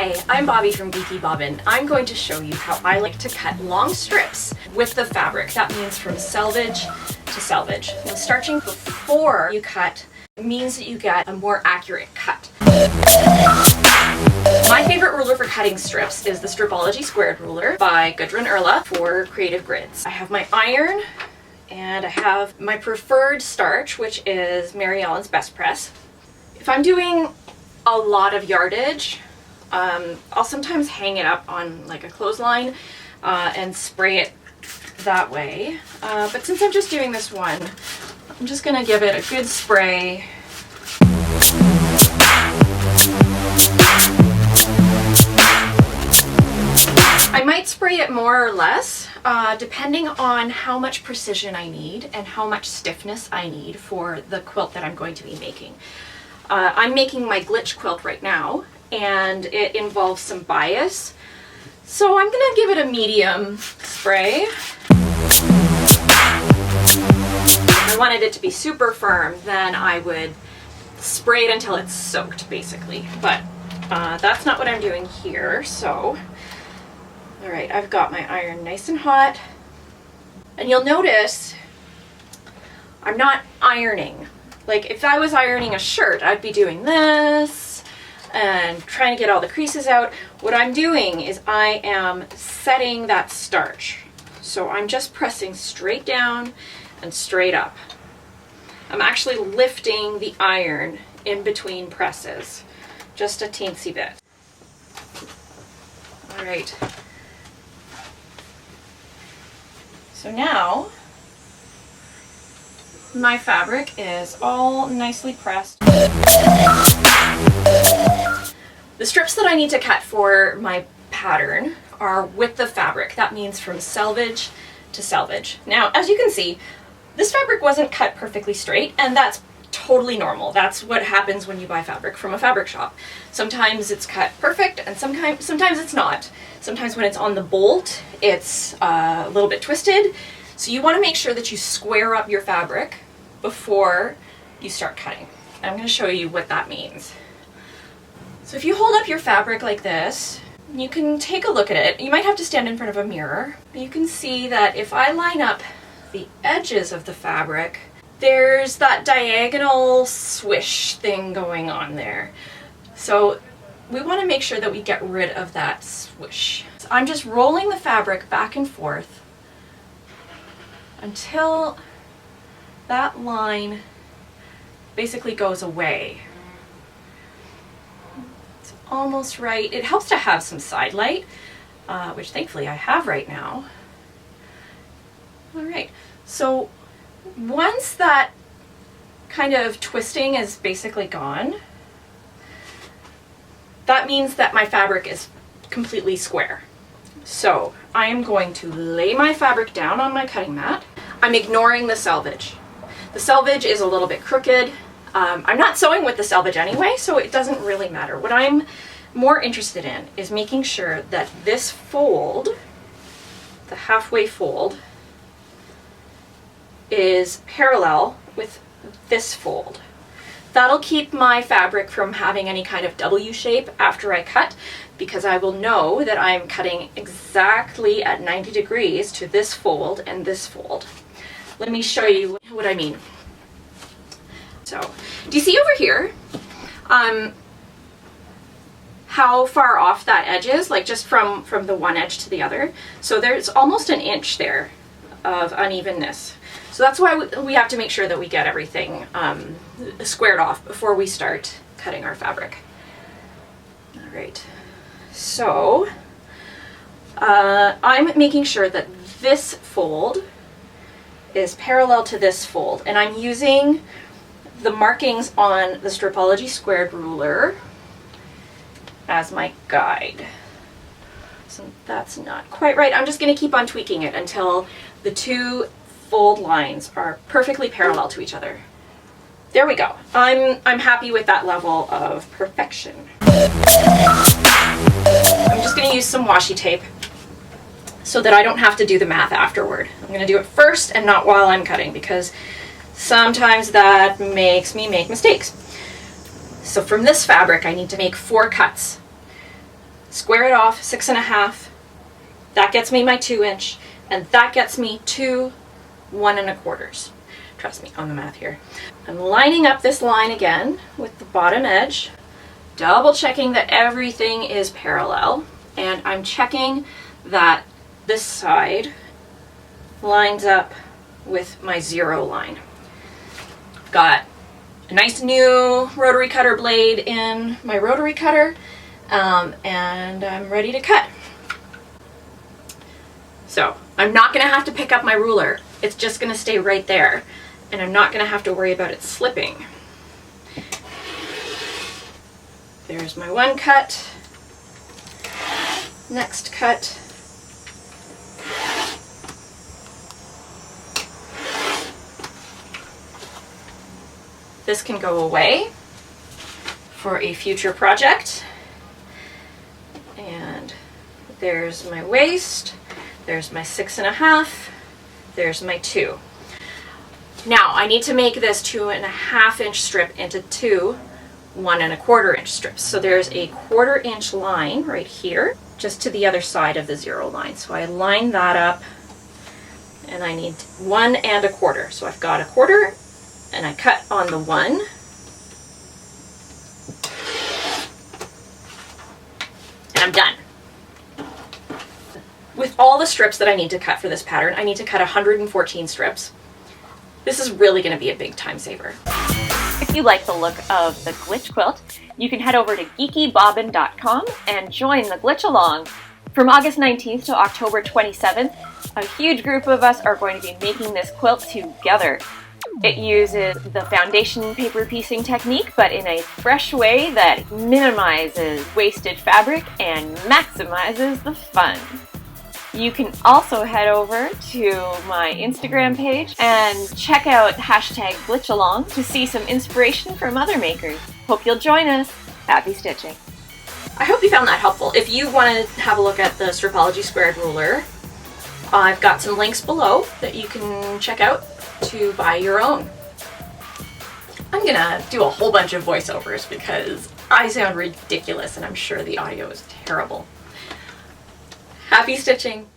Hi, I'm Bobby from Geeky Bobbin. I'm going to show you how I like to cut long strips with the fabric. That means from selvage to selvage. Now, starching before you cut means that you get a more accurate cut. My favorite ruler for cutting strips is the Stripology Squared ruler by Gudrun Erla for creative grids. I have my iron and I have my preferred starch, which is Mary Ellen's Best Press. If I'm doing a lot of yardage, I'll sometimes hang it up on like a clothesline and spray it that way. But since I'm just doing this one, I'm just gonna give it a good spray. I might spray it more or less, depending on how much precision I need and how much stiffness I need for the quilt that I'm going to be making. I'm making my glitch quilt right now, and it involves some bias, so I'm gonna give it a medium spray. If I wanted it to be super firm, then I would spray it until it's soaked, basically, but that's not what I'm doing here. So all right, I've got my iron nice and hot, and you'll notice I'm not ironing. Like if I was ironing a shirt, I'd be doing this and trying to get all the creases out. What I'm doing is I am setting that starch. So I'm just pressing straight down and straight up. I'm actually lifting the iron in between presses, just a teensy bit. All right. So now my fabric is all nicely pressed. The strips that I need to cut for my pattern are with the fabric. That means from selvage to selvage. Now, as you can see, this fabric wasn't cut perfectly straight, and that's totally normal. That's what happens when you buy fabric from a fabric shop. Sometimes it's cut perfect, and sometimes it's not. Sometimes when it's on the bolt, it's a little bit twisted. So you want to make sure that you square up your fabric before you start cutting. And I'm going to show you what that means. So if you hold up your fabric like this, you can take a look at it. You might have to stand in front of a mirror. You can see that if I line up the edges of the fabric, there's that diagonal swish thing going on there. So we want to make sure that we get rid of that swish. So I'm just rolling the fabric back and forth until that line basically goes away. It's almost right. It helps to have some side light, which thankfully I have right now. All right, so once that kind of twisting is basically gone, that means that my fabric is completely square. So I am going to lay my fabric down on my cutting mat. I'm ignoring the selvage. The selvage is a little bit crooked. I'm not sewing with the selvage anyway, so it doesn't really matter. What I'm more interested in is making sure that this fold, the halfway fold, is parallel with this fold. That'll keep my fabric from having any kind of W shape after I cut, because I will know that I'm cutting exactly at 90 degrees to this fold and this fold. Let me show you what I mean. So, do you see over here how far off that edge is? Like just from the one edge to the other. So there's almost an inch there of unevenness. So that's why we have to make sure that we get everything squared off before we start cutting our fabric. All right, so I'm making sure that this fold is parallel to this fold, and I'm using the markings on the Stripology Squared ruler as my guide. So that's not quite right. I'm just going to keep on tweaking it until the two fold lines are perfectly parallel to each other. There we go. I'm happy with that level of perfection. I'm just going to use some washi tape so that I don't have to do the math afterward. I'm going to do it first and not while I'm cutting, because sometimes that makes me make mistakes. So from this fabric, I need to make 4 cuts. square it off 6.5. That gets me my 2-inch, and that gets me 2 1 1/4. Trust me on the math here. I'm lining up this line again with the bottom edge, double checking that everything is parallel, and I'm checking that this side lines up with my 0 line. I've got a nice new rotary cutter blade in my rotary cutter, and I'm ready to cut. So I'm not going to have to pick up my ruler. It's just going to stay right there, and I'm not going to have to worry about it slipping. There's my one cut. Next cut. This can go away for a future project. And there's my waist. There's my 6.5. There's my 2. Now I need to make this 2.5-inch strip into 2 1 1/4-inch strips. So there's a 1/4 inch line right here, just to the other side of the 0 line. So I line that up, and I need 1 1/4. So I've got 1/4, and I cut on the 1. And I'm done. With all the strips that I need to cut for this pattern, I need to cut 114 strips. This is really going to be a big time saver. If you like the look of the glitch quilt, you can head over to geekybobbin.com and join the glitch along. From August 19th to October 27th, a huge group of us are going to be making this quilt together. It uses the foundation paper piecing technique, but in a fresh way that minimizes wasted fabric and maximizes the fun. You can also head over to my Instagram page and check out #glitchalong to see some inspiration from other makers. Hope you'll join us. Happy stitching. I hope you found that helpful. If you want to have a look at the Stripology Squared ruler, I've got some links below that you can check out to buy your own. I'm gonna do a whole bunch of voiceovers because I sound ridiculous and I'm sure the audio is terrible. Happy stitching!